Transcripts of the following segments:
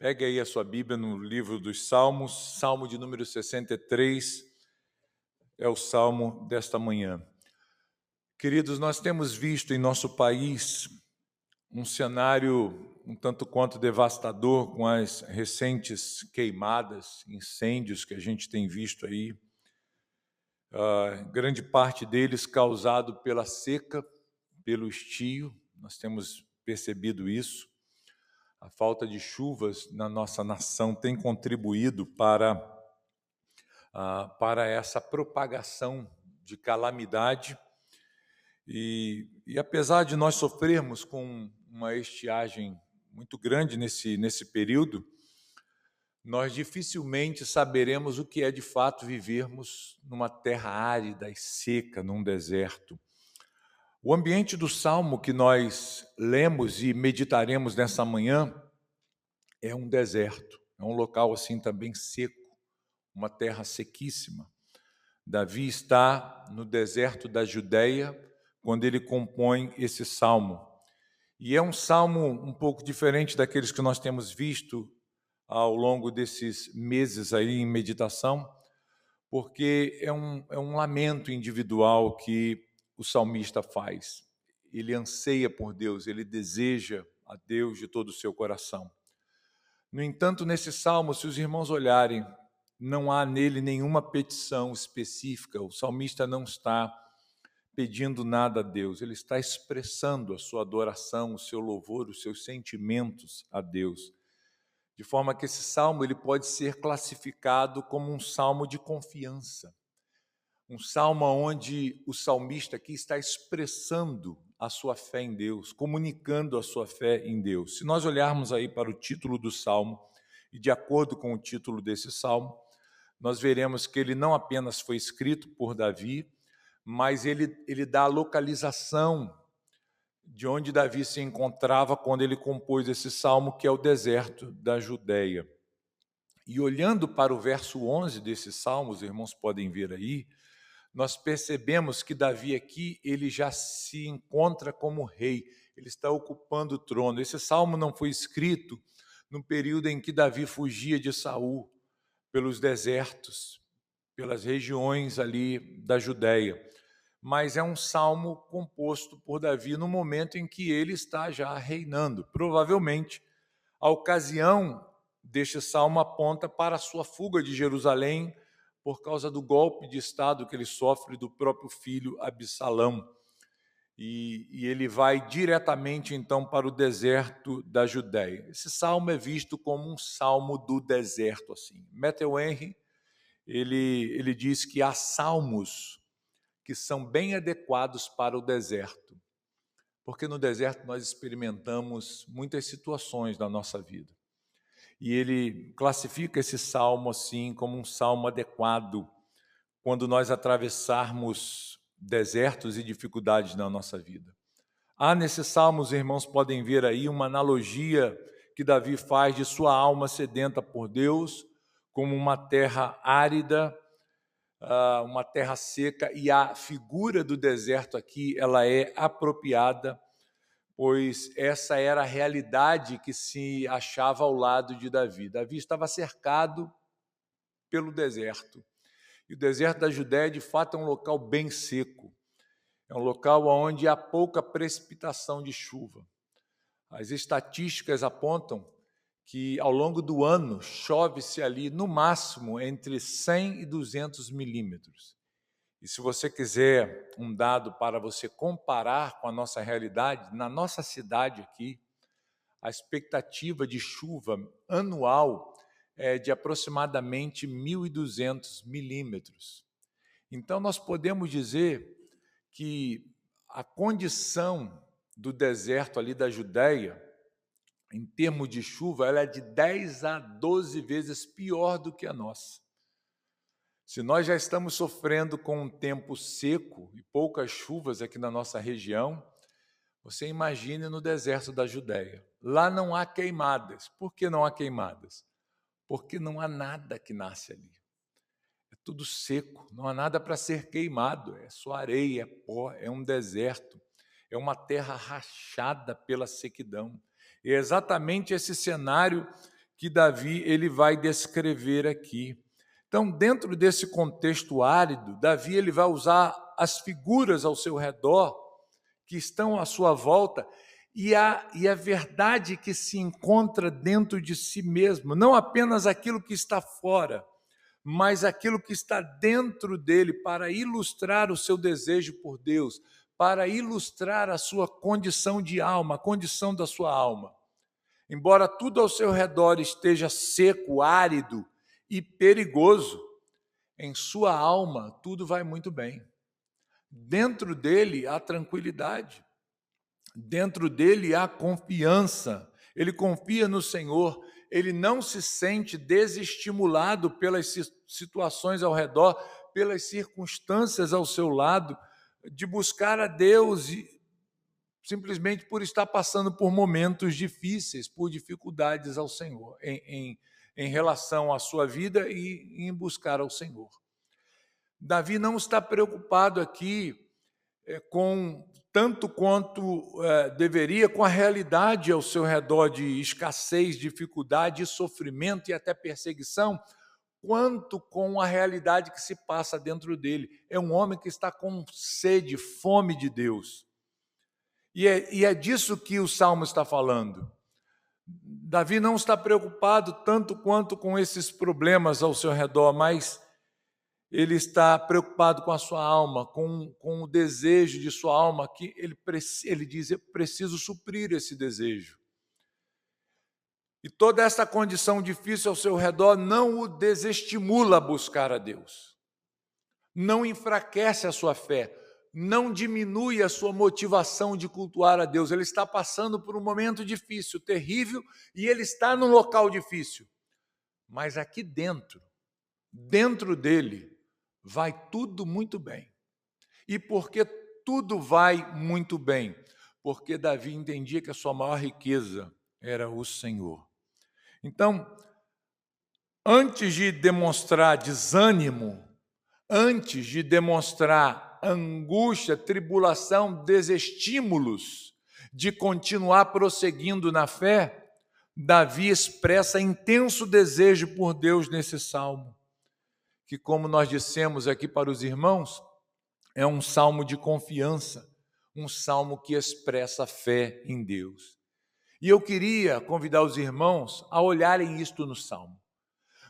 Pegue aí a sua Bíblia no livro dos Salmos, Salmo de número 63, é o Salmo desta manhã. Queridos, nós temos visto em nosso país um cenário um tanto quanto devastador com as recentes queimadas, incêndios que a gente tem visto aí. Grande parte deles causado pela seca, pelo estio, nós temos percebido isso. A falta de chuvas na nossa nação tem contribuído para essa propagação de calamidade. E apesar de nós sofrermos com uma estiagem muito grande nesse período, nós dificilmente saberemos o que é de fato vivermos numa terra árida e seca, num deserto. O ambiente do Salmo que nós lemos e meditaremos nessa manhã é um deserto, é um local assim também seco, uma terra sequíssima. Davi está no deserto da Judéia quando ele compõe esse salmo. E é um salmo um pouco diferente daqueles que nós temos visto ao longo desses meses aí em meditação, porque é um lamento individual que o salmista faz. Ele anseia por Deus, ele deseja a Deus de todo o seu coração. No entanto, nesse salmo, se os irmãos olharem, não há nele nenhuma petição específica, o salmista não está pedindo nada a Deus, ele está expressando a sua adoração, o seu louvor, os seus sentimentos a Deus. De forma que esse salmo ele pode ser classificado como um salmo de confiança, um salmo onde o salmista aqui está expressando a sua fé em Deus, comunicando a sua fé em Deus. Se nós olharmos aí para o título do salmo, e de acordo com o título desse salmo, nós veremos que ele não apenas foi escrito por Davi, mas ele dá a localização de onde Davi se encontrava quando ele compôs esse salmo, que é o deserto da Judéia. E olhando para o verso 11 desse salmo, os irmãos podem ver aí, nós percebemos que Davi aqui, ele já se encontra como rei, ele está ocupando o trono. Esse salmo não foi escrito no período em que Davi fugia de Saul, pelos desertos, pelas regiões ali da Judéia, mas é um salmo composto por Davi no momento em que ele está já reinando. Provavelmente, a ocasião deste salmo aponta para a sua fuga de Jerusalém, por causa do golpe de estado que ele sofre do próprio filho Absalão. E ele vai diretamente, então, para o deserto da Judéia. Esse salmo é visto como um salmo do deserto. Assim. Matthew Henry, ele diz que há salmos que são bem adequados para o deserto, porque no deserto nós experimentamos muitas situações da nossa vida. E ele classifica esse salmo assim como um salmo adequado quando nós atravessarmos desertos e dificuldades na nossa vida. Há nesse salmo, os irmãos podem ver aí uma analogia que Davi faz de sua alma sedenta por Deus, como uma terra árida, uma terra seca, e a figura do deserto aqui, ela é apropriada, pois essa era a realidade que se achava ao lado de Davi. Davi estava cercado pelo deserto. E o deserto da Judéia, de fato, é um local bem seco. É um local onde há pouca precipitação de chuva. As estatísticas apontam que, ao longo do ano, chove-se ali, no máximo, entre 100 e 200 milímetros. E se você quiser um dado para você comparar com a nossa realidade, na nossa cidade aqui, a expectativa de chuva anual é de aproximadamente 1.200 milímetros. Então, nós podemos dizer que a condição do deserto ali da Judéia, em termos de chuva, ela é de 10 a 12 vezes pior do que a nossa. Se nós já estamos sofrendo com um tempo seco e poucas chuvas aqui na nossa região, você imagine no deserto da Judéia. Lá não há queimadas. Por que não há queimadas? Porque não há nada que nasce ali. É tudo seco, não há nada para ser queimado. É só areia, é pó, é um deserto. É uma terra rachada pela sequidão. E é exatamente esse cenário que Davi ele vai descrever aqui. Então, dentro desse contexto árido, Davi ele vai usar as figuras ao seu redor, que estão à sua volta, e a verdade que se encontra dentro de si mesmo, não apenas aquilo que está fora, mas aquilo que está dentro dele, para ilustrar o seu desejo por Deus, para ilustrar a sua condição de alma, a condição da sua alma. Embora tudo ao seu redor esteja seco, árido e perigoso, em sua alma tudo vai muito bem. Dentro dele há tranquilidade, dentro dele há confiança, ele confia no Senhor, ele não se sente desestimulado pelas situações ao redor, pelas circunstâncias ao seu lado, de buscar a Deus simplesmente por estar passando por momentos difíceis, por dificuldades ao Senhor, em relação à sua vida e em buscar ao Senhor. Davi não está preocupado aqui com tanto quanto deveria, com a realidade ao seu redor de escassez, dificuldade, sofrimento e até perseguição, quanto com a realidade que se passa dentro dele. É um homem que está com sede, fome de Deus. E é disso que o Salmo está falando. Davi não está preocupado tanto quanto com esses problemas ao seu redor, mas ele está preocupado com a sua alma, com o desejo de sua alma, que ele diz, eu preciso suprir esse desejo. E toda essa condição difícil ao seu redor não o desestimula a buscar a Deus, não enfraquece a sua fé, não diminui a sua motivação de cultuar a Deus. Ele está passando por um momento difícil, terrível, e ele está num local difícil. Mas aqui dentro dele, vai tudo muito bem. E por que tudo vai muito bem? Porque Davi entendia que a sua maior riqueza era o Senhor. Então, antes de demonstrar desânimo, antes de demonstrar angústia, tribulação, desestímulos de continuar prosseguindo na fé, Davi expressa intenso desejo por Deus nesse salmo, que, como nós dissemos aqui para os irmãos, é um salmo de confiança, um salmo que expressa fé em Deus. E eu queria convidar os irmãos a olharem isto no salmo.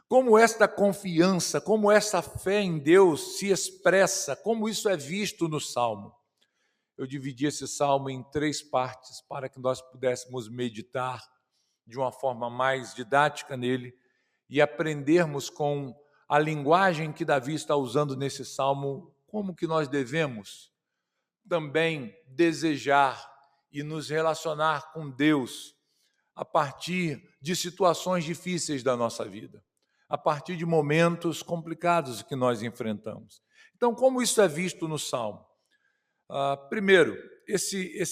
Como esta confiança, como essa fé em Deus se expressa, como isso é visto no salmo. Eu dividi esse salmo em 3 partes para que nós pudéssemos meditar de uma forma mais didática nele e aprendermos com a linguagem que Davi está usando nesse salmo, como que nós devemos também desejar e nos relacionar com Deus a partir de situações difíceis da nossa vida, a partir de momentos complicados que nós enfrentamos. Então, como isso é visto no salmo? Primeiro,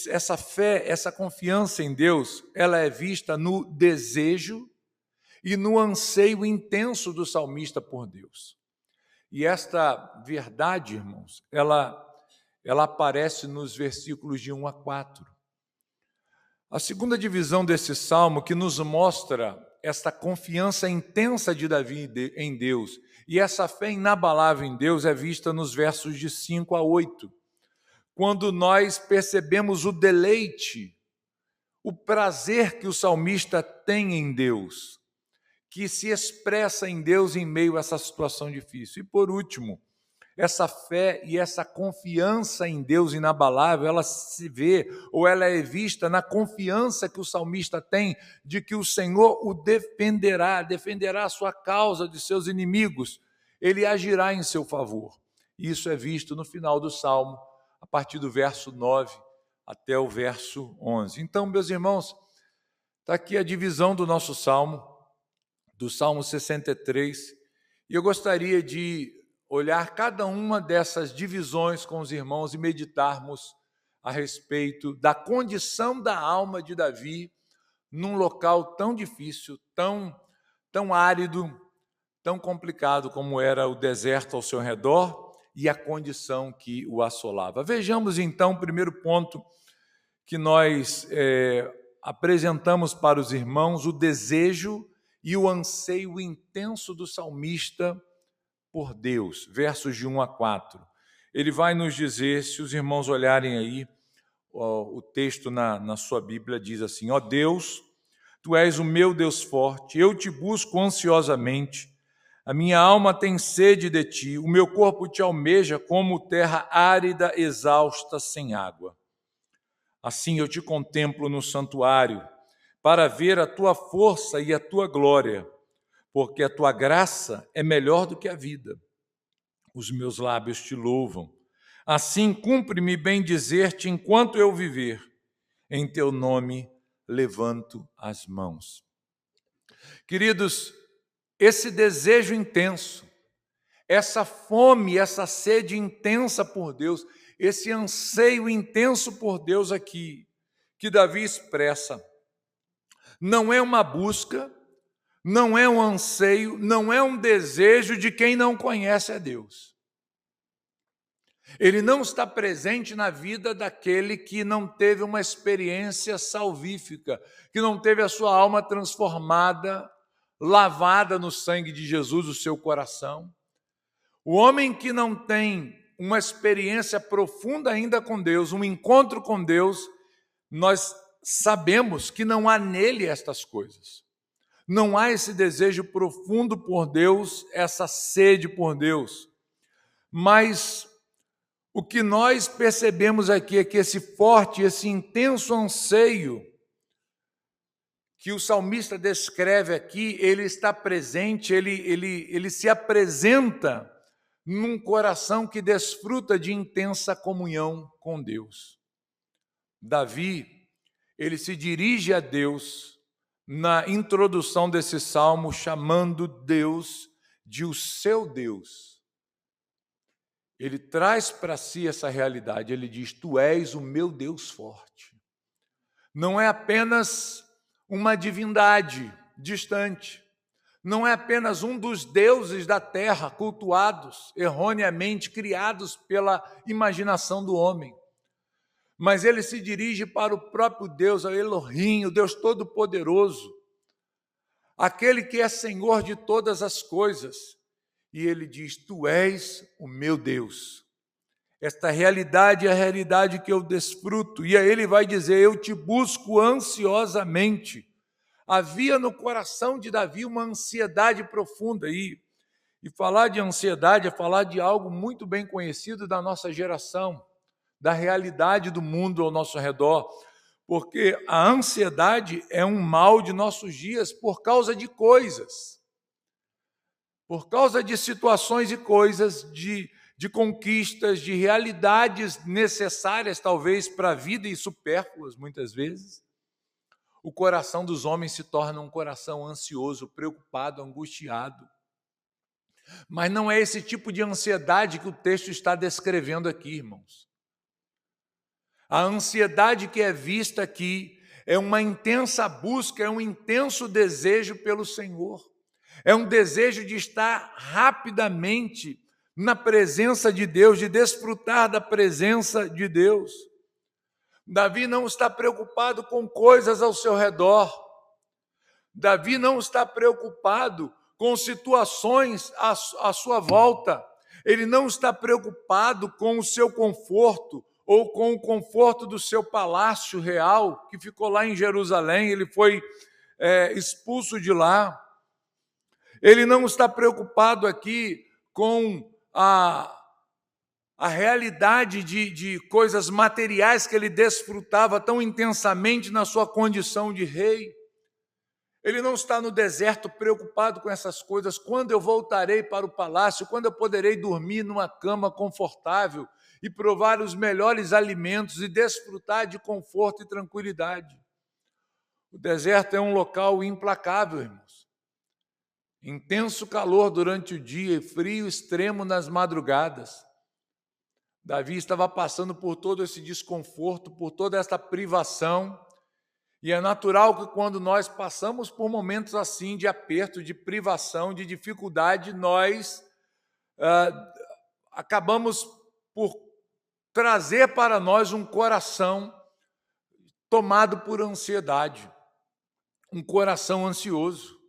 essa fé, essa confiança em Deus, ela é vista no desejo e no anseio intenso do salmista por Deus. E esta verdade, irmãos, ela aparece nos versículos de 1 a 4. A segunda divisão desse salmo que nos mostra esta confiança intensa de Davi em Deus e essa fé inabalável em Deus é vista nos versos de 5 a 8, quando nós percebemos o deleite, o prazer que o salmista tem em Deus, que se expressa em Deus em meio a essa situação difícil. E por último, essa fé e essa confiança em Deus inabalável, ela se vê ou ela é vista na confiança que o salmista tem de que o Senhor o defenderá a sua causa de seus inimigos, ele agirá em seu favor. Isso é visto no final do salmo, a partir do verso 9 até o verso 11. Então, meus irmãos, está aqui a divisão do nosso salmo, do Salmo 63, e eu gostaria de olhar cada uma dessas divisões com os irmãos e meditarmos a respeito da condição da alma de Davi num local tão difícil, tão árido, tão complicado como era o deserto ao seu redor e a condição que o assolava. Vejamos então o primeiro ponto que nós apresentamos para os irmãos, o desejo e o anseio intenso do salmista por Deus. Versos de 1 a 4. Ele vai nos dizer, se os irmãos olharem aí, o texto na sua Bíblia diz assim: ó Deus, tu és o meu Deus forte, eu te busco ansiosamente, a minha alma tem sede de ti, o meu corpo te almeja como terra árida, exausta, sem água. Assim eu te contemplo no santuário, para ver a tua força e a tua glória, porque a tua graça é melhor do que a vida. Os meus lábios te louvam. Assim cumpre-me bem dizer-te enquanto eu viver. Em teu nome levanto as mãos. Queridos, esse desejo intenso, essa fome, essa sede intensa por Deus, esse anseio intenso por Deus aqui, que Davi expressa, não é uma busca, não é um anseio, não é um desejo de quem não conhece a Deus. Ele não está presente na vida daquele que não teve uma experiência salvífica, que não teve a sua alma transformada, lavada no sangue de Jesus, o seu coração. O homem que não tem uma experiência profunda ainda com Deus, um encontro com Deus, nós sabemos que não há nele estas coisas. Não há esse desejo profundo por Deus, essa sede por Deus. Mas o que nós percebemos aqui é que esse forte, esse intenso anseio que o salmista descreve aqui, ele está presente, ele se apresenta num coração que desfruta de intensa comunhão com Deus. Davi, ele se dirige a Deus na introdução desse salmo, chamando Deus de o seu Deus. Ele traz para si essa realidade, ele diz: tu és o meu Deus forte. Não é apenas uma divindade distante, não é apenas um dos deuses da terra cultuados, erroneamente criados pela imaginação do homem, mas ele se dirige para o próprio Deus, a Elohim, o Deus Todo-Poderoso, aquele que é Senhor de todas as coisas. E ele diz: tu és o meu Deus. Esta realidade é a realidade que eu desfruto. E aí ele vai dizer: eu te busco ansiosamente. Havia no coração de Davi uma ansiedade profunda. E falar de ansiedade é falar de algo muito bem conhecido da nossa geração, da realidade do mundo ao nosso redor. Porque a ansiedade é um mal de nossos dias por causa de coisas. Por causa de situações e coisas, de conquistas, de realidades necessárias, talvez, para a vida e supérfluas, muitas vezes, o coração dos homens se torna um coração ansioso, preocupado, angustiado. Mas não é esse tipo de ansiedade que o texto está descrevendo aqui, irmãos. A ansiedade que é vista aqui é uma intensa busca, é um intenso desejo pelo Senhor. É um desejo de estar rapidamente na presença de Deus, de desfrutar da presença de Deus. Davi não está preocupado com coisas ao seu redor. Davi não está preocupado com situações à sua volta. Ele não está preocupado com o seu conforto ou com o conforto do seu palácio real, que ficou lá em Jerusalém. Ele foi expulso de lá. Ele não está preocupado aqui com a realidade de coisas materiais que ele desfrutava tão intensamente na sua condição de rei. Ele não está no deserto preocupado com essas coisas. Quando eu voltarei para o palácio? Quando eu poderei dormir numa cama confortável e provar os melhores alimentos e desfrutar de conforto e tranquilidade? O deserto é um local implacável, irmãos. Intenso calor durante o dia e frio extremo nas madrugadas. Davi estava passando por todo esse desconforto, por toda esta privação, e é natural que quando nós passamos por momentos assim de aperto, de privação, de dificuldade, nós acabamos por trazer para nós um coração tomado por ansiedade, um coração ansioso.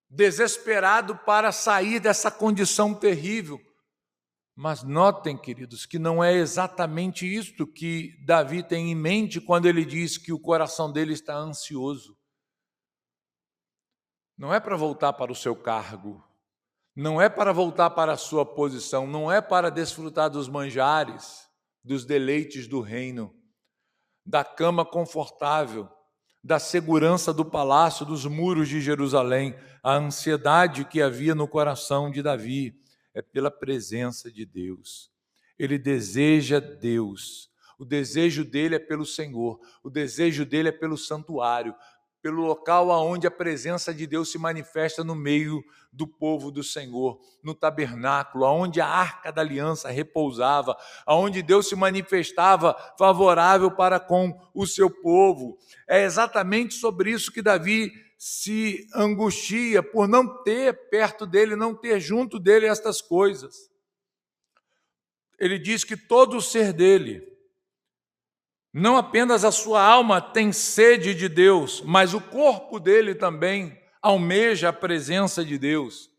desesperado para sair dessa condição terrível. Mas notem, queridos, que não é exatamente isto que Davi tem em mente quando ele diz que o coração dele está ansioso. Não é para voltar para o seu cargo, não é para voltar para a sua posição, não é para desfrutar dos manjares, dos deleites do reino, da cama confortável, da segurança do palácio, dos muros de Jerusalém. A ansiedade que havia no coração de Davi é pela presença de Deus. Ele deseja Deus. O desejo dele é pelo Senhor. O desejo dele é pelo santuário, pelo local onde a presença de Deus se manifesta no meio do povo do Senhor, no tabernáculo, onde a arca da aliança repousava, onde Deus se manifestava favorável para com o seu povo. É exatamente sobre isso que Davi se angustia, por não ter perto dele, não ter junto dele estas coisas. Ele diz que todo o ser dele, não apenas a sua alma tem sede de Deus, mas o corpo dele também almeja a presença de Deus.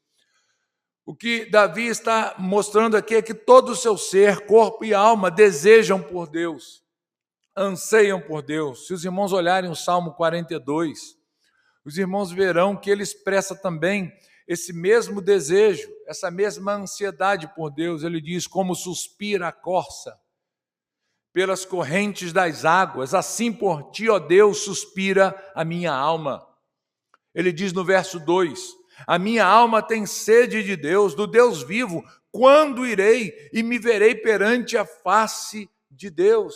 O que Davi está mostrando aqui é que todo o seu ser, corpo e alma, desejam por Deus, anseiam por Deus. Se os irmãos olharem o Salmo 42, os irmãos verão que ele expressa também esse mesmo desejo, essa mesma ansiedade por Deus. Ele diz: como suspira a corça pelas correntes das águas, assim por ti, ó Deus, suspira a minha alma. Ele diz no verso 2, a minha alma tem sede de Deus, do Deus vivo. Quando irei e me verei perante a face de Deus?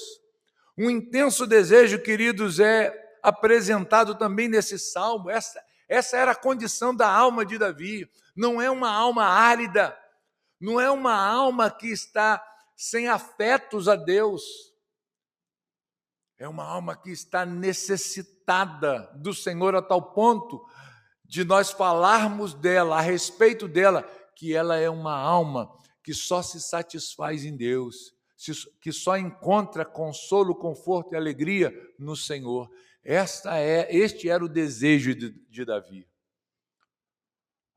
Um intenso desejo, queridos, é apresentado também nesse salmo. Essa era a condição da alma de Davi. Não é uma alma árida, não é uma alma que está sem afetos a Deus. É uma alma que está necessitada do Senhor a tal ponto de nós falarmos dela, a respeito dela, que ela é uma alma que só se satisfaz em Deus, que só encontra consolo, conforto e alegria no Senhor. Este era o desejo de Davi.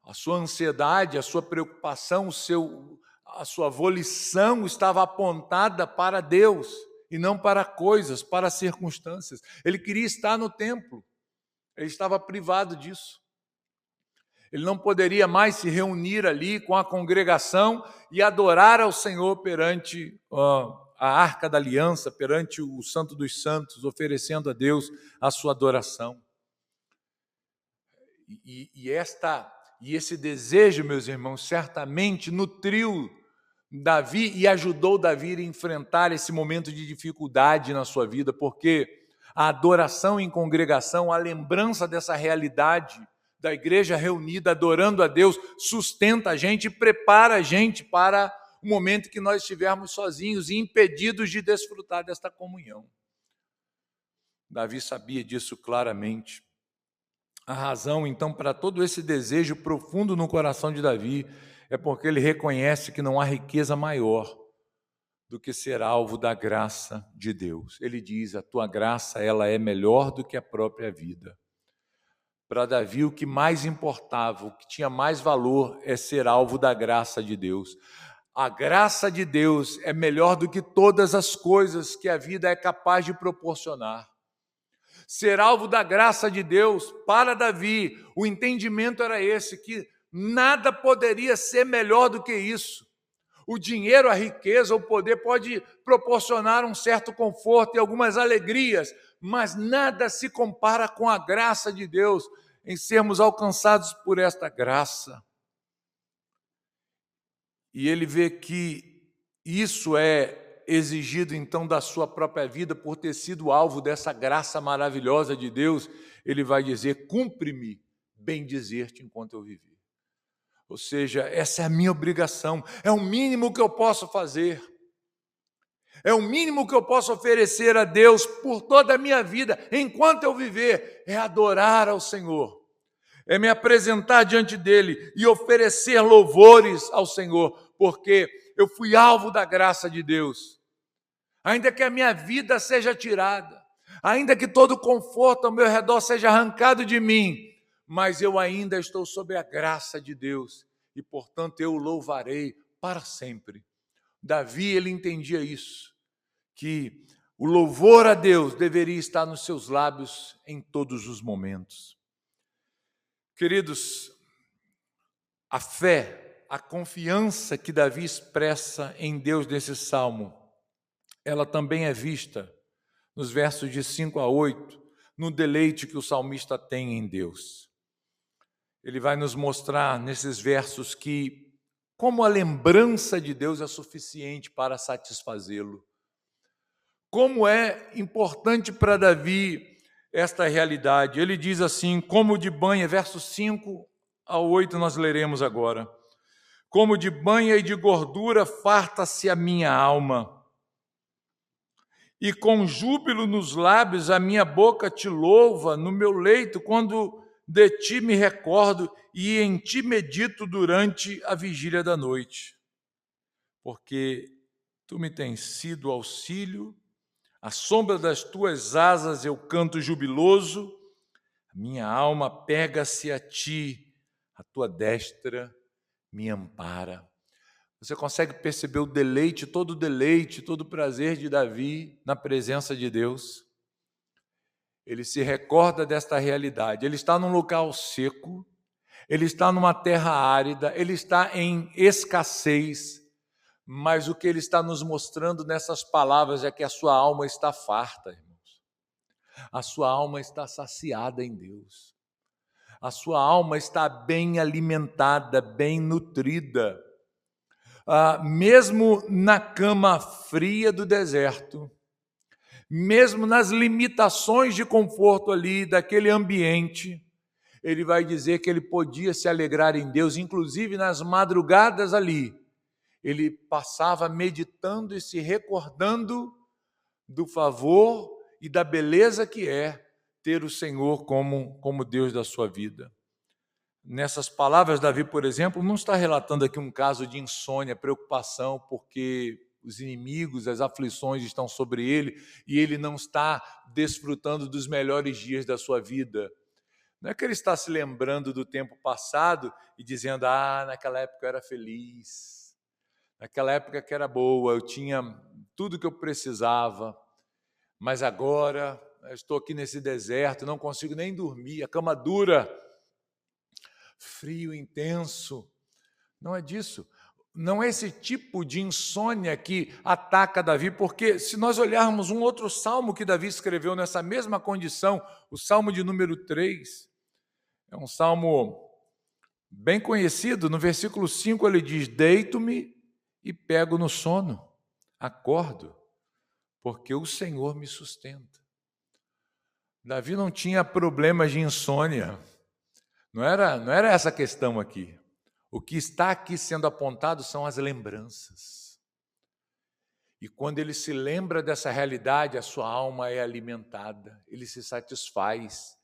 A sua ansiedade, a sua preocupação, a sua volição estava apontada para Deus e não para coisas, para circunstâncias. Ele queria estar no templo, ele estava privado disso. Ele não poderia mais se reunir ali com a congregação e adorar ao Senhor perante a Arca da Aliança, perante o Santo dos Santos, oferecendo a Deus a sua adoração. E esse desejo, meus irmãos, certamente nutriu Davi e ajudou Davi a enfrentar esse momento de dificuldade na sua vida, porque a adoração em congregação, a lembrança dessa realidade da igreja reunida adorando a Deus, sustenta a gente e prepara a gente para o momento que nós estivermos sozinhos e impedidos de desfrutar desta comunhão. Davi sabia disso claramente. A razão, então, para todo esse desejo profundo no coração de Davi é porque ele reconhece que não há riqueza maior do que ser alvo da graça de Deus. Ele diz: a tua graça, ela é melhor do que a própria vida. Para Davi, o que mais importava, o que tinha mais valor é ser alvo da graça de Deus. A graça de Deus é melhor do que todas as coisas que a vida é capaz de proporcionar. Ser alvo da graça de Deus, para Davi, o entendimento era esse, que nada poderia ser melhor do que isso. O dinheiro, a riqueza, o poder pode proporcionar um certo conforto e algumas alegrias, mas nada se compara com a graça de Deus, em sermos alcançados por esta graça. E ele vê que isso é exigido então da sua própria vida, por ter sido alvo dessa graça maravilhosa de Deus. Ele vai dizer: cumpre-me bem dizer-te enquanto eu viver. Ou seja, essa é a minha obrigação, é o mínimo que eu posso fazer, é o mínimo que eu posso oferecer a Deus por toda a minha vida, enquanto eu viver, é adorar ao Senhor, é me apresentar diante dEle e oferecer louvores ao Senhor, porque eu fui alvo da graça de Deus. Ainda que a minha vida seja tirada, ainda que todo o conforto ao meu redor seja arrancado de mim, mas eu ainda estou sob a graça de Deus e, portanto, eu o louvarei para sempre. Davi, ele entendia isso, que o louvor a Deus deveria estar nos seus lábios em todos os momentos. Queridos, a fé, a confiança que Davi expressa em Deus nesse salmo, ela também é vista nos versos de 5 a 8, no deleite que o salmista tem em Deus. Ele vai nos mostrar nesses versos que, como a lembrança de Deus é suficiente para satisfazê-lo. Como é importante para Davi esta realidade. Ele diz assim, como de banha, versos 5 a 8 nós leremos agora. Como de banha e de gordura farta-se a minha alma, e com júbilo nos lábios a minha boca te louva no meu leito, quando de ti me recordo e em ti medito durante a vigília da noite. Porque tu me tens sido auxílio, à sombra das tuas asas eu canto jubiloso, a minha alma pega-se a ti, a tua destra me ampara. Você consegue perceber o deleite, todo o prazer de Davi na presença de Deus? Ele se recorda desta realidade. Ele está num local seco, ele está numa terra árida, ele está em escassez, mas o que ele está nos mostrando nessas palavras é que a sua alma está farta, irmãos. A sua alma está saciada em Deus. A sua alma está bem alimentada, bem nutrida. Mesmo na cama fria do deserto, mesmo nas limitações de conforto ali daquele ambiente, ele vai dizer que ele podia se alegrar em Deus, inclusive nas madrugadas ali. Ele passava meditando e se recordando do favor e da beleza que é ter o Senhor como Deus da sua vida. Nessas palavras, Davi, por exemplo, não está relatando aqui um caso de insônia, preocupação, porque os inimigos, as aflições estão sobre ele e ele não está desfrutando dos melhores dias da sua vida. Não é que ele está se lembrando do tempo passado e dizendo, naquela época eu era feliz, naquela época que era boa, eu tinha tudo que eu precisava, mas agora eu estou aqui nesse deserto, não consigo nem dormir, a cama dura, frio intenso. Não é disso. Não é esse tipo de insônia que ataca Davi, porque se nós olharmos um outro salmo que Davi escreveu nessa mesma condição, o salmo de número 3, é um salmo bem conhecido. No versículo 5 ele diz, deito-me e pego no sono, acordo, porque o Senhor me sustenta. Davi não tinha problemas de insônia. Não era essa a questão aqui. O que está aqui sendo apontado são as lembranças. E quando ele se lembra dessa realidade, a sua alma é alimentada, ele se satisfaz.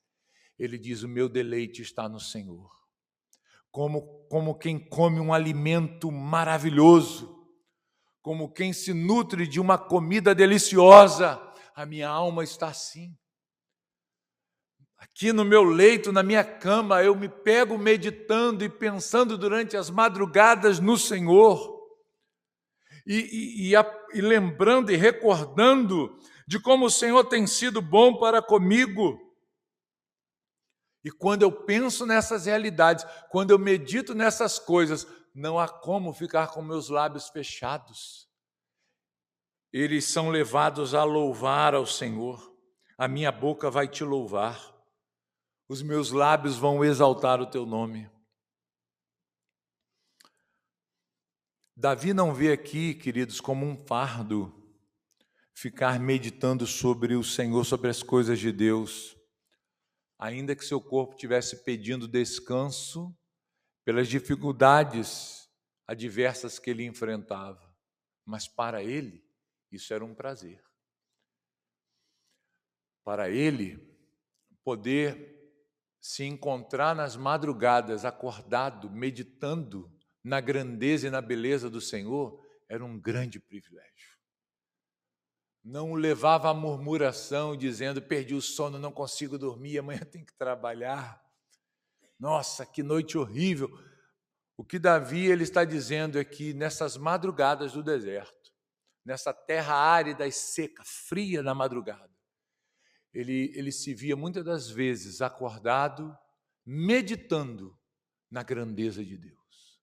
Ele diz, o meu deleite está no Senhor. Como quem come um alimento maravilhoso, como quem se nutre de uma comida deliciosa, a minha alma está assim. Aqui no meu leito, na minha cama, eu me pego meditando e pensando durante as madrugadas no Senhor. E lembrando e recordando de como o Senhor tem sido bom para comigo. E quando eu penso nessas realidades, quando eu medito nessas coisas, não há como ficar com meus lábios fechados. Eles são levados a louvar ao Senhor. A minha boca vai te louvar. Os meus lábios vão exaltar o teu nome. Davi não vê aqui, queridos, como um fardo ficar meditando sobre o Senhor, sobre as coisas de Deus, ainda que seu corpo estivesse pedindo descanso pelas dificuldades adversas que ele enfrentava. Mas para ele, isso era um prazer. Para ele, poder se encontrar nas madrugadas, acordado, meditando na grandeza e na beleza do Senhor, era um grande privilégio. Não o levava à murmuração, dizendo, perdi o sono, não consigo dormir, amanhã tenho que trabalhar. Nossa, que noite horrível! O que Davi ele está dizendo é que nessas madrugadas do deserto, nessa terra árida e seca, fria na madrugada, ele se via muitas das vezes acordado, meditando na grandeza de Deus,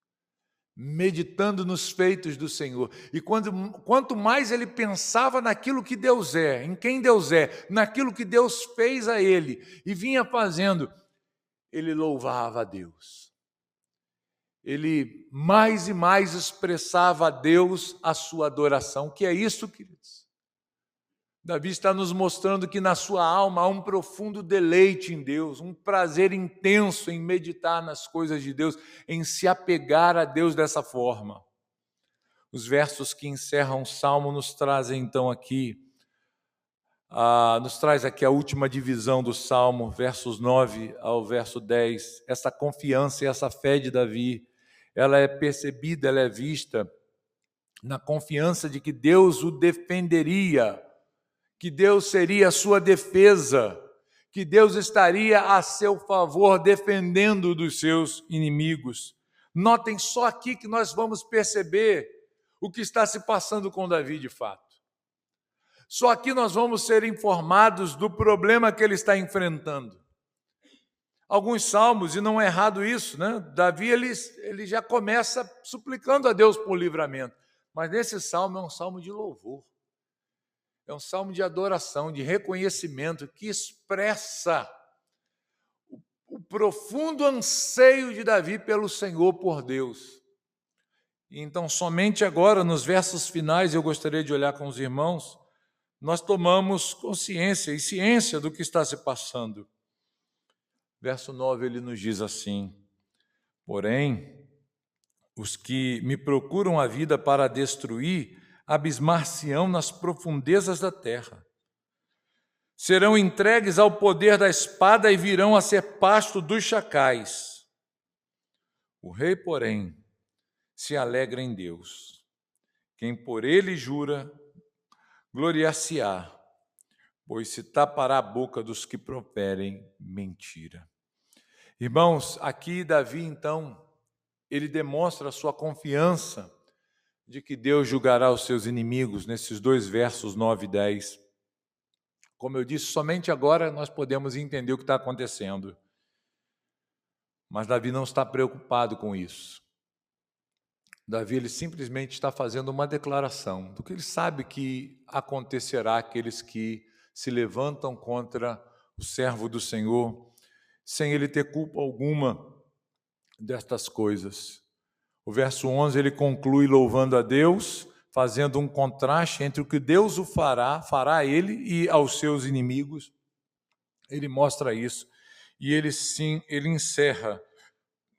meditando nos feitos do Senhor. E quanto mais ele pensava naquilo que Deus é, em quem Deus é, naquilo que Deus fez a ele e vinha fazendo, ele louvava a Deus. Ele mais e mais expressava a Deus a sua adoração. O que é isso, queridos? Davi está nos mostrando que na sua alma há um profundo deleite em Deus, um prazer intenso em meditar nas coisas de Deus, em se apegar a Deus dessa forma. Os versos que encerram o Salmo nos trazem então aqui, nos traz aqui a última divisão do Salmo, versos 9 ao verso 10, essa confiança e essa fé de Davi, ela é percebida, ela é vista na confiança de que Deus o defenderia, que Deus seria a sua defesa, que Deus estaria a seu favor defendendo dos seus inimigos. Notem só aqui que nós vamos perceber o que está se passando com Davi de fato. Só aqui nós vamos ser informados do problema que ele está enfrentando. Alguns salmos, e não é errado isso, né? Davi ele já começa suplicando a Deus por livramento, mas nesse salmo é um salmo de louvor, é um salmo de adoração, de reconhecimento, que expressa o profundo anseio de Davi pelo Senhor, por Deus. Então, somente agora, nos versos finais, eu gostaria de olhar com os irmãos, nós tomamos consciência e ciência do que está se passando. Verso 9, ele nos diz assim: porém, os que me procuram a vida para destruir, abismar-se-ão nas profundezas da terra. Serão entregues ao poder da espada e virão a ser pasto dos chacais. O rei, porém, se alegra em Deus. Quem por ele jura, gloriar-se-á, pois se tapará a boca dos que proferem mentira. Irmãos, aqui Davi, então, ele demonstra a sua confiança de que Deus julgará os seus inimigos, nesses dois versos 9 e 10. Como eu disse, somente agora nós podemos entender o que está acontecendo. Mas Davi não está preocupado com isso. Davi, ele simplesmente está fazendo uma declaração do que ele sabe que acontecerá àqueles que se levantam contra o servo do Senhor, sem ele ter culpa alguma destas coisas. O verso 11, ele conclui louvando a Deus, fazendo um contraste entre o que Deus fará a ele e aos seus inimigos. Ele mostra isso. E ele encerra,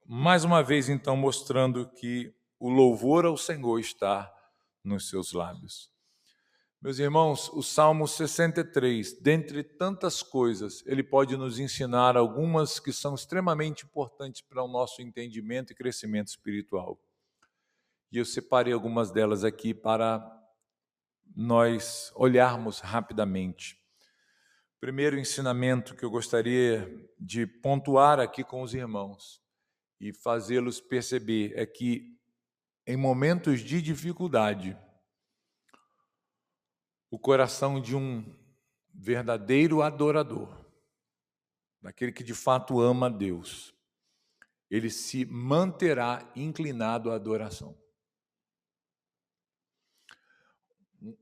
mais uma vez, então, mostrando que o louvor ao Senhor está nos seus lábios. Meus irmãos, o Salmo 63, dentre tantas coisas, ele pode nos ensinar algumas que são extremamente importantes para o nosso entendimento e crescimento espiritual. E eu separei algumas delas aqui para nós olharmos rapidamente. O primeiro ensinamento que eu gostaria de pontuar aqui com os irmãos e fazê-los perceber é que, em momentos de dificuldade, o coração de um verdadeiro adorador, daquele que de fato ama a Deus, ele se manterá inclinado à adoração.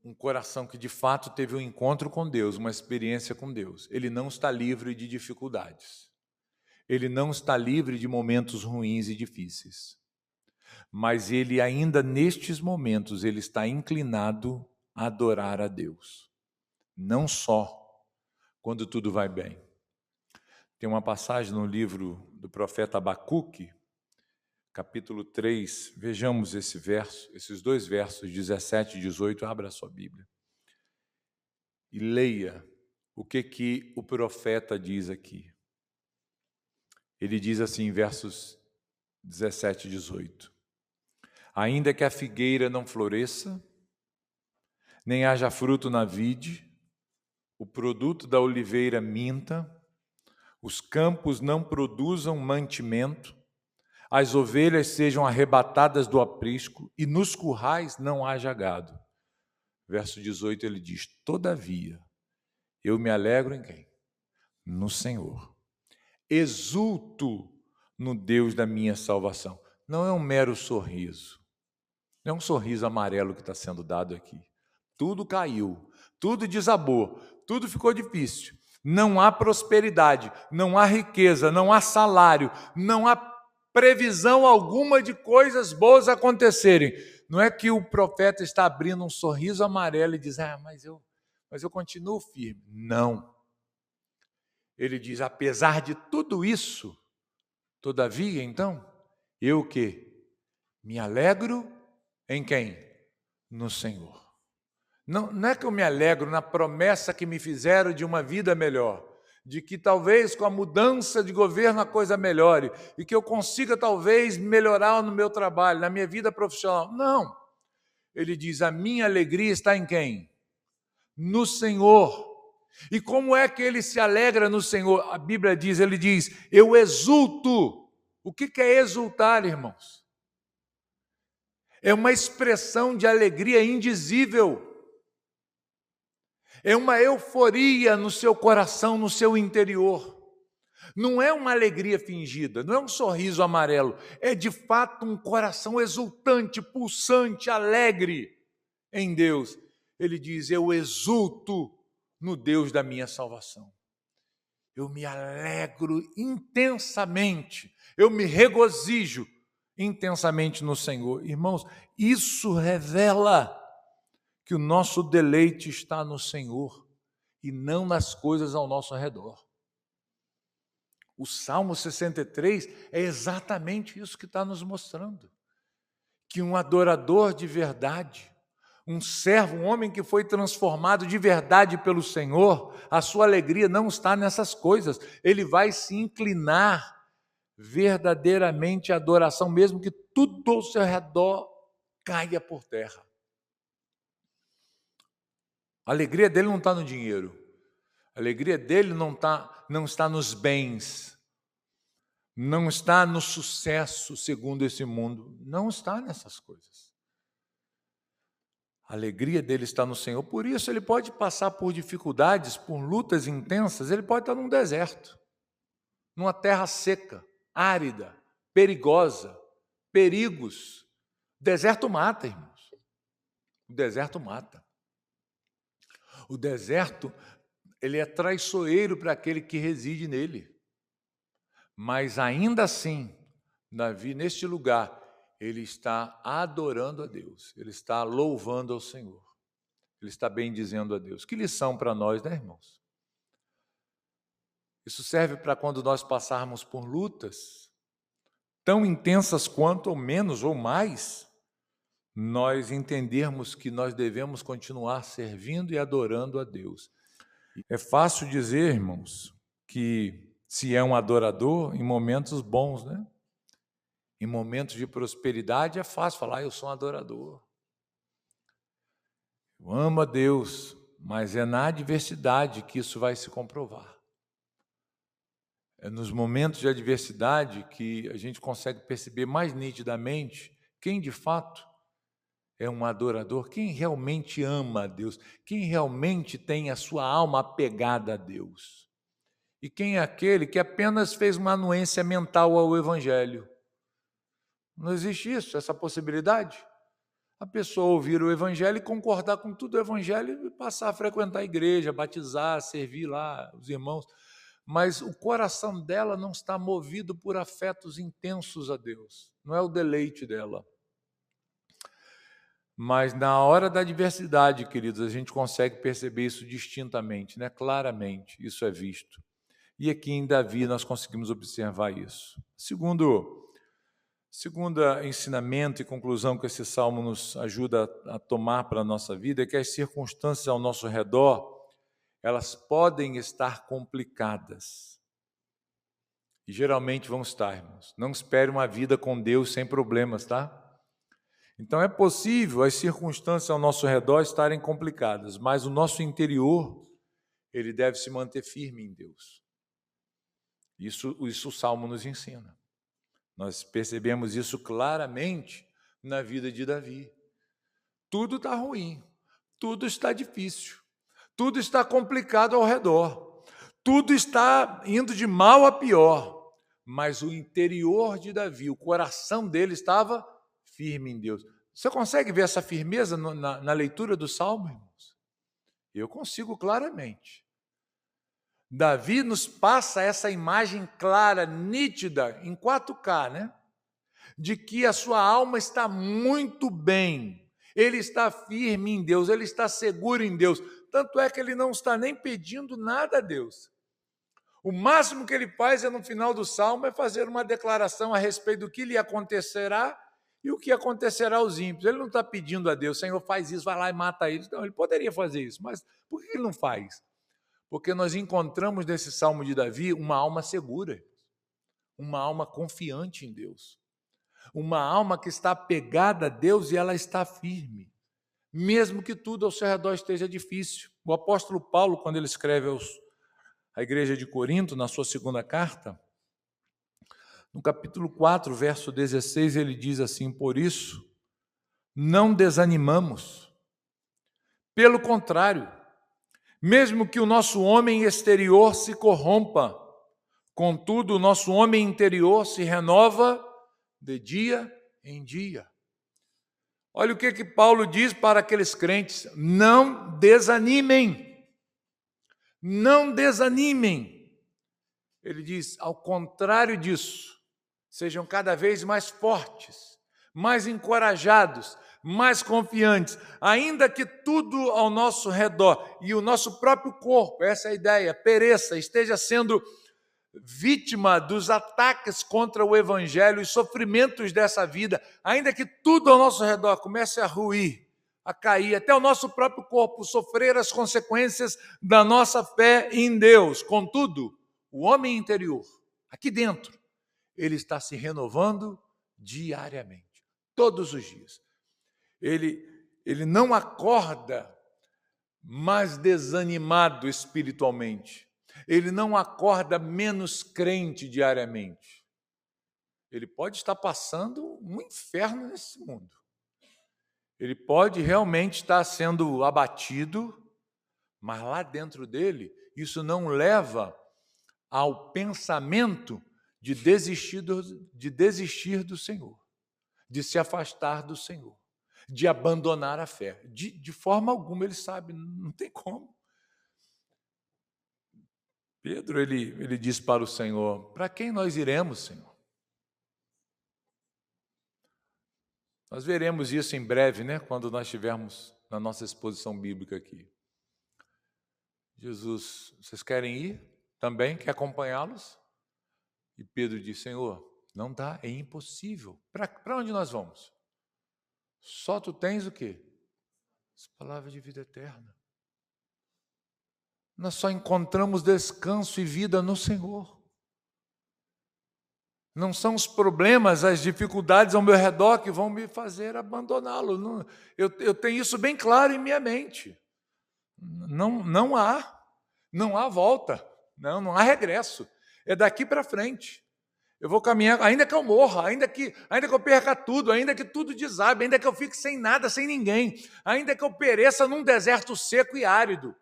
Um coração que de fato teve um encontro com Deus, uma experiência com Deus, ele não está livre de dificuldades. Ele não está livre de momentos ruins e difíceis. Mas ele ainda nestes momentos, ele está inclinado a adorar a Deus. Não só quando tudo vai bem. Tem uma passagem no livro do profeta Abacuque, capítulo 3, vejamos esse verso, esses dois versos, 17 e 18, abra a sua Bíblia. E leia o que o profeta diz aqui. Ele diz assim, versos 17 e 18. Ainda que a figueira não floresça, nem haja fruto na vide, o produto da oliveira minta, os campos não produzam mantimento, as ovelhas sejam arrebatadas do aprisco e nos currais não haja gado. Verso 18 ele diz: todavia, eu me alegro em quem? No Senhor. Exulto no Deus da minha salvação. Não é um mero sorriso. Não é um sorriso amarelo que está sendo dado aqui. Tudo caiu, tudo desabou, tudo ficou difícil. Não há prosperidade, não há riqueza, não há salário, não há previsão alguma de coisas boas acontecerem. Não é que o profeta está abrindo um sorriso amarelo e diz: mas eu continuo firme. Não. Ele diz: apesar de tudo isso, todavia, então, eu o quê? Me alegro em quem? No Senhor. Não é que eu me alegro na promessa que me fizeram de uma vida melhor, de que talvez com a mudança de governo a coisa melhore e que eu consiga talvez melhorar no meu trabalho, na minha vida profissional. Não. Ele diz: a minha alegria está em quem? No Senhor. E como é que ele se alegra no Senhor? A Bíblia diz, ele diz: eu exulto. O que é exultar, irmãos? É uma expressão de alegria indizível. É uma euforia no seu coração, no seu interior. Não é uma alegria fingida, não é um sorriso amarelo. É de fato um coração exultante, pulsante, alegre em Deus. Ele diz: eu exulto no Deus da minha salvação. Eu me alegro intensamente, eu me regozijo intensamente no Senhor. Irmãos, isso revela que o nosso deleite está no Senhor e não nas coisas ao nosso redor. O Salmo 63 é exatamente isso que está nos mostrando. Que um adorador de verdade, um servo, um homem que foi transformado de verdade pelo Senhor, a sua alegria não está nessas coisas. Ele vai se inclinar verdadeiramente à adoração, mesmo que tudo ao seu redor caia por terra. A alegria dele não está no dinheiro. A alegria dele não está nos bens. Não está no sucesso segundo esse mundo. Não está nessas coisas. A alegria dele está no Senhor. Por isso ele pode passar por dificuldades, por lutas intensas. Ele pode estar num deserto, numa terra seca, árida, perigosa, perigos. O deserto mata, irmãos. O deserto mata. O deserto, ele é traiçoeiro para aquele que reside nele. Mas ainda assim, Davi, neste lugar, ele está adorando a Deus, ele está louvando ao Senhor, ele está bendizendo a Deus. Que lição para nós, né, irmãos? Isso serve para quando nós passarmos por lutas, tão intensas quanto, ou menos, ou mais, nós entendermos que nós devemos continuar servindo e adorando a Deus. É fácil dizer, irmãos, que se é um adorador em momentos bons, né? Em momentos de prosperidade é fácil falar: eu sou um adorador. Eu amo a Deus, mas é na adversidade que isso vai se comprovar. É nos momentos de adversidade que a gente consegue perceber mais nitidamente quem de fato é um adorador, quem realmente ama a Deus, quem realmente tem a sua alma apegada a Deus. E quem é aquele que apenas fez uma anuência mental ao Evangelho. Não existe isso, essa possibilidade. A pessoa ouvir o Evangelho e concordar com tudo o Evangelho e passar a frequentar a igreja, batizar, servir lá os irmãos. Mas o coração dela não está movido por afetos intensos a Deus. Não é o deleite dela. Mas na hora da adversidade, queridos, a gente consegue perceber isso distintamente, né? Claramente, isso é visto. E aqui em Davi nós conseguimos observar isso. Segundo ensinamento e conclusão que esse salmo nos ajuda a tomar para a nossa vida é que as circunstâncias ao nosso redor, elas podem estar complicadas. E geralmente vão estar, irmãos. Não espere uma vida com Deus sem problemas, tá? Então é possível as circunstâncias ao nosso redor estarem complicadas, mas o nosso interior, ele deve se manter firme em Deus. Isso o Salmo nos ensina. Nós percebemos isso claramente na vida de Davi. Tudo está ruim, tudo está difícil, tudo está complicado ao redor, tudo está indo de mal a pior, mas o interior de Davi, o coração dele estava firme em Deus. Você consegue ver essa firmeza na leitura do Salmo, irmãos? Eu consigo claramente. Davi nos passa essa imagem clara, nítida, em 4K, né? De que a sua alma está muito bem, ele está firme em Deus, ele está seguro em Deus. Tanto é que ele não está nem pedindo nada a Deus. O máximo que ele faz no final do salmo é fazer uma declaração a respeito do que lhe acontecerá e o que acontecerá aos ímpios. Ele não está pedindo a Deus, Senhor, faz isso, vai lá e mata eles. Não, ele poderia fazer isso, mas por que ele não faz? Porque nós encontramos nesse salmo de Davi uma alma segura, uma alma confiante em Deus, uma alma que está apegada a Deus e ela está firme, mesmo que tudo ao seu redor esteja difícil. O apóstolo Paulo, quando ele escreve à igreja de Corinto, na sua segunda carta, no capítulo 4, verso 16, ele diz assim: por isso, não desanimamos. Pelo contrário, mesmo que o nosso homem exterior se corrompa, contudo, o nosso homem interior se renova de dia em dia. Olha o que Paulo diz para aqueles crentes: não desanimem, não desanimem. Ele diz, ao contrário disso, sejam cada vez mais fortes, mais encorajados, mais confiantes, ainda que tudo ao nosso redor e o nosso próprio corpo, essa é a ideia, pereça, esteja sendo vítima dos ataques contra o Evangelho e sofrimentos dessa vida, ainda que tudo ao nosso redor comece a ruir, a cair, até o nosso próprio corpo sofrer as consequências da nossa fé em Deus. Contudo, o homem interior, aqui dentro, ele está se renovando diariamente, todos os dias. Ele não acorda mais desanimado espiritualmente. Ele não acorda menos crente diariamente. Ele pode estar passando um inferno nesse mundo. Ele pode realmente estar sendo abatido, mas lá dentro dele, isso não leva ao pensamento de desistir do Senhor, de se afastar do Senhor, de abandonar a fé. De forma alguma ele sabe, não tem como. Pedro, ele diz para o Senhor: para quem nós iremos, Senhor? Nós veremos isso em breve, né? Quando nós estivermos na nossa exposição bíblica aqui. Jesus, vocês querem ir também? Quer acompanhá-los? E Pedro diz: Senhor, não dá, é impossível. Para onde nós vamos? Só tu tens o quê? As palavras de vida eterna. Nós só encontramos descanso e vida no Senhor. Não são os problemas, as dificuldades ao meu redor que vão me fazer abandoná-lo. Eu tenho isso bem claro em minha mente. Não há volta, não há regresso. É daqui para frente. Eu vou caminhar, ainda que eu morra, ainda que eu perca tudo, ainda que tudo desabe, ainda que eu fique sem nada, sem ninguém, ainda que eu pereça num deserto seco e árido.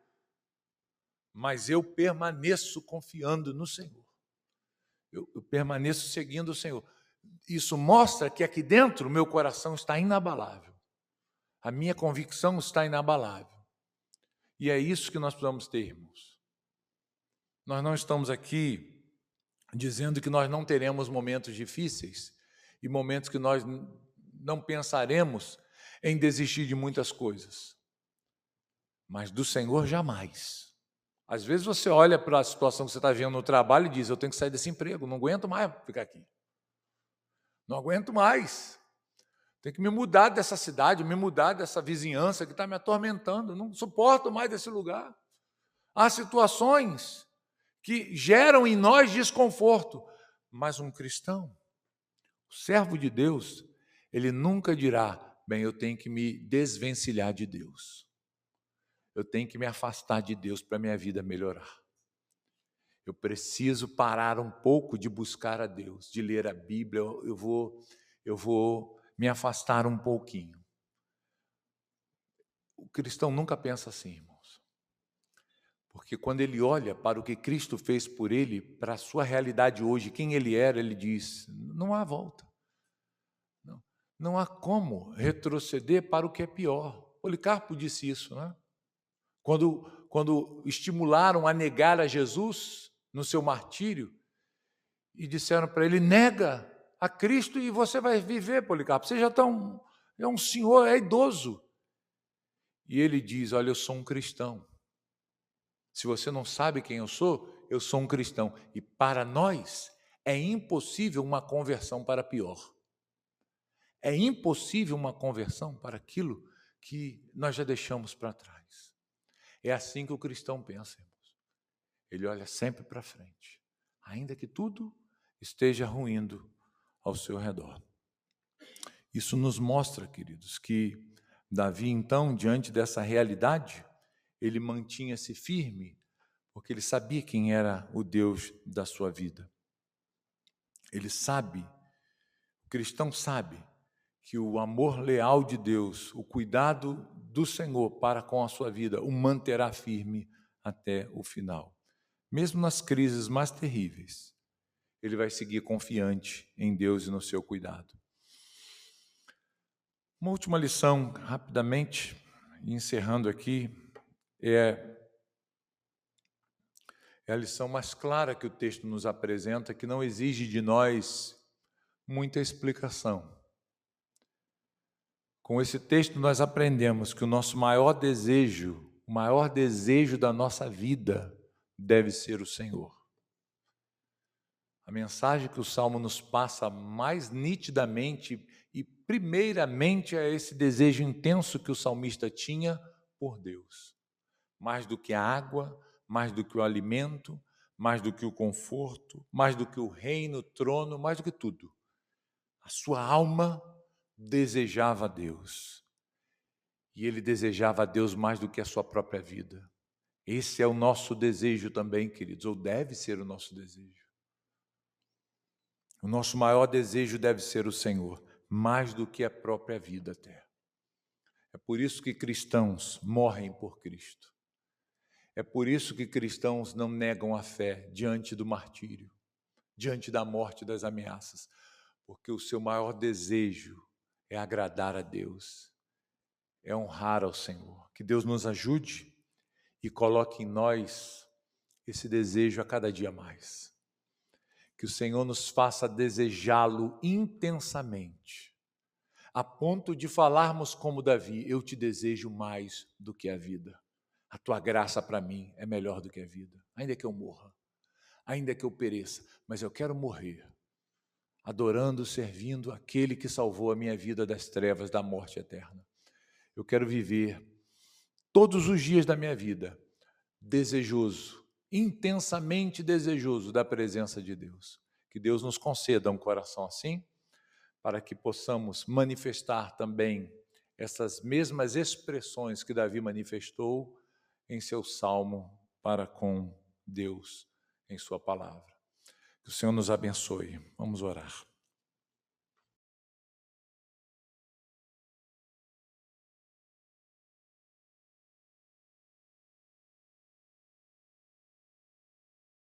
Mas eu permaneço confiando no Senhor. Eu permaneço seguindo o Senhor. Isso mostra que aqui dentro o meu coração está inabalável. A minha convicção está inabalável. E é isso que nós precisamos ter, irmãos. Nós não estamos aqui dizendo que nós não teremos momentos difíceis e momentos que nós não pensaremos em desistir de muitas coisas. Mas do Senhor jamais. Às vezes você olha para a situação que você está vendo no trabalho e diz: eu tenho que sair desse emprego, não aguento mais ficar aqui. Não aguento mais. Tenho que me mudar dessa cidade, me mudar dessa vizinhança que está me atormentando. Não suporto mais desse lugar. Há situações que geram em nós desconforto. Mas um cristão, o servo de Deus, ele nunca dirá: bem, eu tenho que me desvencilhar de Deus. Eu tenho que me afastar de Deus para a minha vida melhorar. eu preciso parar um pouco de buscar a Deus, de ler a Bíblia, eu vou me afastar um pouquinho. O cristão nunca pensa assim, irmãos. Porque quando ele olha para o que Cristo fez por ele, para a sua realidade hoje, quem ele era, ele diz, não há volta. Não há como retroceder para o que é pior. Policarpo disse isso, né? Quando estimularam a negar a Jesus no seu martírio e disseram para ele, nega a Cristo e você vai viver, Policarpo. Você já é um senhor, é idoso. E ele diz, olha, eu sou um cristão. Se você não sabe quem eu sou um cristão. E para nós é impossível uma conversão para pior. É impossível uma conversão para aquilo que nós já deixamos para trás. É assim que o cristão pensa, irmãos. Ele olha sempre para frente, ainda que tudo esteja ruindo ao seu redor. Isso nos mostra, queridos, que Davi, então, diante dessa realidade, ele mantinha-se firme, porque ele sabia quem era o Deus da sua vida. Ele sabe, o cristão sabe, que o amor leal de Deus, o cuidado do Senhor para com a sua vida, o manterá firme até o final. Mesmo nas crises mais terríveis, ele vai seguir confiante em Deus e no seu cuidado. Uma última lição, rapidamente, encerrando aqui, é a lição mais clara que o texto nos apresenta, que não exige de nós muita explicação. Com esse texto nós aprendemos que o nosso maior desejo, o maior desejo da nossa vida deve ser o Senhor. A mensagem que o Salmo nos passa mais nitidamente e primeiramente é esse desejo intenso que o salmista tinha por Deus. Mais do que a água, mais do que o alimento, mais do que o conforto, mais do que o reino, o trono, mais do que tudo. A sua alma desejava a Deus. E ele desejava a Deus mais do que a sua própria vida. Esse é o nosso desejo também, queridos, ou deve ser o nosso desejo. O nosso maior desejo deve ser o Senhor, mais do que a própria vida até. É por isso que cristãos morrem por Cristo. É por isso que cristãos não negam a fé diante do martírio, diante da morte e das ameaças, porque o seu maior desejo é agradar a Deus, é honrar ao Senhor. Que Deus nos ajude e coloque em nós esse desejo a cada dia mais. Que o Senhor nos faça desejá-lo intensamente, a ponto de falarmos como Davi, eu te desejo mais do que a vida. A tua graça para mim é melhor do que a vida. Ainda que eu morra, ainda que eu pereça, mas eu quero morrer adorando, servindo aquele que salvou a minha vida das trevas, da morte eterna. Eu quero viver todos os dias da minha vida desejoso, intensamente desejoso da presença de Deus. Que Deus nos conceda um coração assim, para que possamos manifestar também essas mesmas expressões que Davi manifestou em seu salmo para com Deus, em sua palavra. Que o Senhor nos abençoe. Vamos orar.